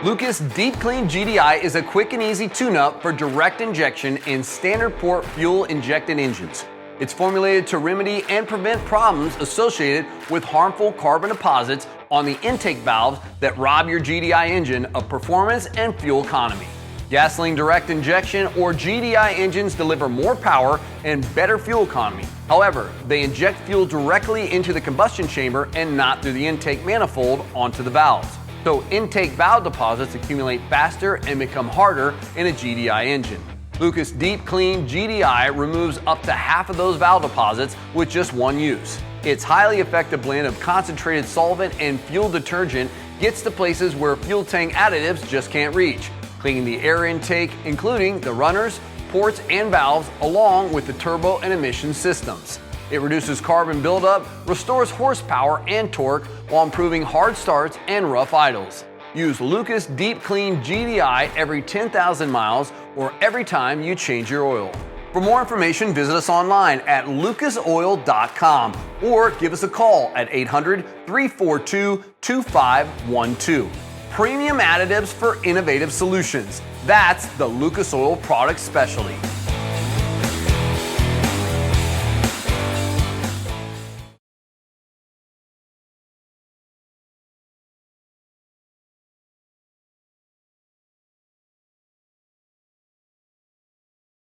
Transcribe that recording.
Lucas Deep Clean GDI is a quick and easy tune-up for direct injection in standard Port Fuel Injected engines. It's formulated to remedy and prevent problems associated with harmful carbon deposits on the intake valves that rob your GDI engine of performance and fuel economy. Gasoline direct injection or GDI engines deliver more power and better fuel economy. However, they inject fuel directly into the combustion chamber and not through the intake manifold onto the valves. So intake valve deposits accumulate faster and become harder in a GDI engine. Lucas Deep Clean GDI removes up to half of those valve deposits with just one use. Its highly effective blend of concentrated solvent and fuel detergent gets to places where fuel tank additives just can't reach, cleaning the air intake, including the runners, ports, and valves, along with the turbo and emission systems. It reduces carbon buildup, restores horsepower and torque while improving hard starts and rough idles. Use Lucas Deep Clean GDI every 10,000 miles or every time you change your oil. For more information, visit us online at lucasoil.com or give us a call at 800-342-2512. Premium additives for innovative solutions. That's the Lucas Oil product specialty.